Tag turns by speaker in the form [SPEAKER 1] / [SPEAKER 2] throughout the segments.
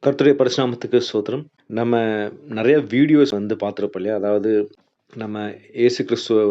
[SPEAKER 1] கர்த்தருடைய பரிசுநாமத்துக்கு ஸ்தோத்திரம். நம்ம நெறைய வீடியோஸ் பார்த்திருப்போம் இல்லையா? அதாவது நம்ம இயேசு கிறிஸ்துவ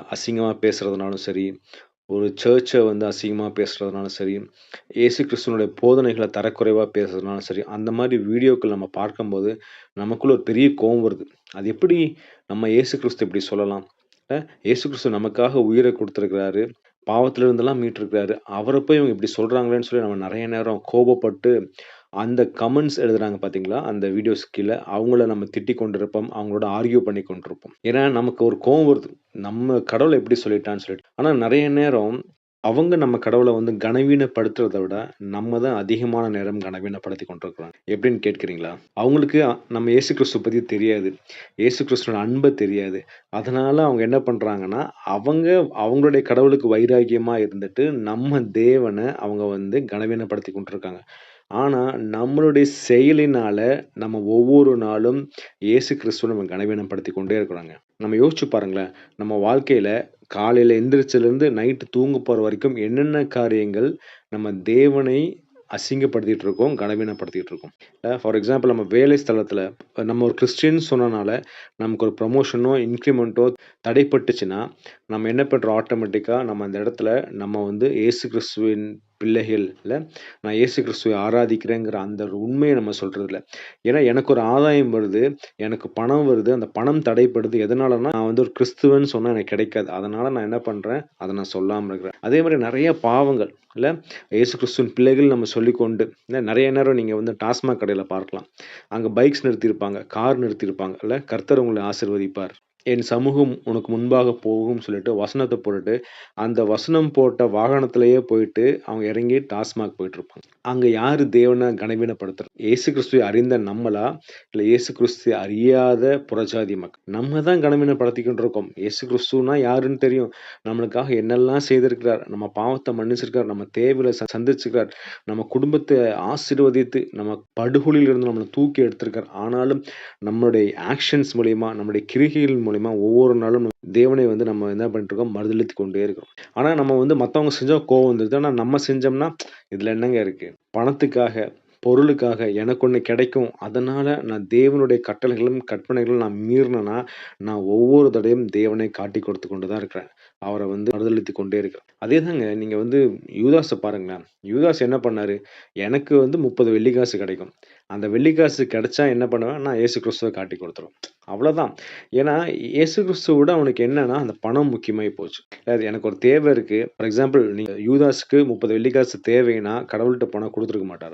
[SPEAKER 1] அசிங்கமா பேசுறதுனாலும் சரி, ஒரு சர்ச்ச அசிங்கமா பேசுறதுனாலும் சரி, இயேசு கிறிஸ்துவனுடைய போதனைகள தரக்குறைவா பேசுறதுனாலும் சரி, அந்த மாரி வீடியோக்கள் நம்ம பார்க்கும்போது, நமக்குள்ள ஒரு பெரிய கோவம் வருது. அது எப்படி நம்ம இயேசு கிறிஸ்து இப்படி சொல்லலாம்? அ இயேசு கிறிஸ்து நமக்காக உயிர குடுத்திருக்கிறாரு. பாவத்திலிருந்தெல்லாம் மீட்டிருக்கிறாரு. அவர போய் இவங்க இப்படி சொல்றாங்களேன்னு சொல்லி நம்ம நெறைய நேரம் கோபப்பட்டு அந்த கமெண்ட்ஸ் எழுதுறாங்க பார்த்தீங்களா? அந்த வீடியோஸ் கீழ அவங்கள நம்ம திட்டிக் கொண்டிருப்போம். அவங்களோட ஆர்க்யூ பண்ணி கொண்டிருப்போம். ஏன்னா, நமக்கு ஒரு கோவம் வருது. நம்ம கடவுள எப்படி சொல்லிட்டான்னு சொல்லிட்டு. ஆனா நெறைய நேரம் அவங்க நம்ம கடவுள கனவீனப்படுத்துறத விட, நம்ம தான் அதிகமான நேரம் கனவீனப்படுத்திக் கொண்டிருக்கிறோம். எப்படின்னு கேட்கிறீங்களா? அவங்களுக்கு நம்ம இயேசு கிறிஸ்துவ பத்தி தெரியாது. இயேசு கிறிஸ்துவோட அன்ப தெரியாது. அதனால அவங்க என்ன பண்றாங்கன்னா, அவங்க அவங்களுடைய கடவுளுக்கு வைராக்கியமா இருந்துட்டு, நம்ம தேவன அவங்க கனவீனப்படுத்திக் கொண்டிருக்காங்க. ஆனா, நம்மளுடைய செயலினால நம்ம ஒவ்வொரு நாளும் இயேசு கிறிஸ்துவ நம்ம கனவீனப்படுத்திக் கொண்டே இருக்கிறோங்க. நம்ம யோசிச்சு பாருங்களேன். நம்ம வாழ்க்கையில காலையில எந்திரிச்சதுலருந்து நைட் தூங்க போற வரைக்கும் என்னென்ன காரியங்கள் நம்ம தேவனை அசிங்கப்படுத்திட்டு இருக்கோம், கனவீனப்படுத்திட்டு இருக்கோம். ஃபார் எக்ஸாம்பிள் நம்ம வேலை ஸ்தலத்துல நம்ம ஒரு கிறிஸ்டியன் சொன்னனால நமக்கு ஒரு ப்ரமோஷனோ, இன்கிரிமென்ட்டோ தடைப்பட்டுச்சுன்னா, நம்ம என்ன பண்றோம் ஆட்டோமேட்டிக்கா நம்ம அந்த இடத்துல நம்ம இயேசு கிறிஸ்துவின் பிள்ளைகள் இல்ல, நான் இயேசு கிறிஸ்துவை ஆராதிக்கிறேங்கிற அந்த ஒரு உண்மைய நம்ம சொல்றதில்ல. ஏன்னா எனக்கு ஒரு ஆதாயம் வருது, எனக்கு பணம் வருது, அந்த பணம் தடைப்படுது. எதனாலன்னா, நான் ஒரு கிறிஸ்துவன்னு சொன்னா எனக்கு கிடைக்காது. அதனால நான் என்ன பண்றேன், அத நான் சொல்லாம இருக்கிறேன். அதே மாரி நெறைய பாவங்கள் இல்ல, இயேசு கிறிஸ்துவின் பிள்ளைகள் நம்ம சொல்லிக்கொண்டு இல்ல நெறைய நேரம் நீங்க டாஸ்மாக் கடையில பார்க்கலாம். அங்க பைக்ஸ் நிறுத்தியிருப்பாங்க, கார் நிறுத்தியிருப்பாங்க இல்ல, கர்த்தர் உங்களை ஆசீர்வதிப்பார். என் சமூகம் உனக்கு முன்பாக போகும்னு சொல்லிட்டு வசனத்த போட்டுட்டு, அந்த வசனம் போட்ட வாகனத்திலேயே போயிட்டு அவங்க இறங்கி டாஸ்மாக் போயிட்டுருப்பாங்க. அங்க யாரு தேவன கனவீனப்படுத்துறது? இயேசு கிறிஸ்துவை அறிந்த நம்மளா? இல்ல இயேசு கிறிஸ்துவை அறியாத புறஜாதி மக்கள்? நம்ம தான் கனவீனப்படுத்திக்கிட்டு இருக்கோம். இயேசு கிறிஸ்துனா யாருன்னு தெரியும். நம்மளுக்காக என்னெல்லாம் செய்திருக்கிறார். நம்ம பாவத்த மன்னிச்சிருக்கார். நம்ம தேவைகள சந்திச்சிருக்கார். நம்ம குடும்பத்த ஆசீர்வதித்து, நம்ம படுகொலியிலிருந்து நம்மள தூக்கி எடுத்திருக்கார். ஆனாலும் நம்மளுடைய ஆக்ஷன்ஸ் மூலியமா, நம்முடைய கிரிகைகள் மூலியமா ஒவ்வொரு நாளும் தேவனை நம்ம என்ன பண்ணிட்டு இருக்கோம்? மறுதலித்துக் கொண்டே இருக்கிறோம். ஆனா நம்ம மத்தவங்க செஞ்சா கோவம் வந்துருது. ஆனா நம்ம செஞ்சோம்னா, இதுல என்னங்க இருக்கு? பணத்துக்காக, பொருளுக்காக எனக்கு ஒண்ணு கிடைக்கும். அதனால நான் தேவனுடைய கட்டளைகளும், கற்பனைகளும் நான் மீறினேன்னா, நான் ஒவ்வொரு தடவையும் தேவனை காட்டிக் கொடுத்துக் கொண்டு தான் இருக்கிறேன். அவர மறுதலித்துக் கொண்டே இருக்கிறேன். அதேதாங்க நீங்க யூதாஸ பாருங்களேன். யூதாஸ் என்ன பண்ணாரு? எனக்கு 30 வெள்ளிக்காசு கிடைக்கும். அந்த வெள்ளிக்காசு கிடைச்சா என்ன பண்ணுவேன்? நான் இயேசு கிறிஸ்துவ காட்டிக் குடுத்துருவேன். அவ்வளோதான். ஏன்னா, இயேசு கிறிஸ்துவ விட அவனுக்கு என்னன்னா, அந்த பணம் முக்கியமாயி போச்சு. அதாவது எனக்கு ஒரு தேவை இருக்கு. ஃபார் எக்ஸாம்பிள் நீங்க யூதாஸ்க்கு 30 வெள்ளிக்காசு தேவைன்னா, கடவுள்ட்ட பணம் குடுத்துருக்க மாட்டாரா?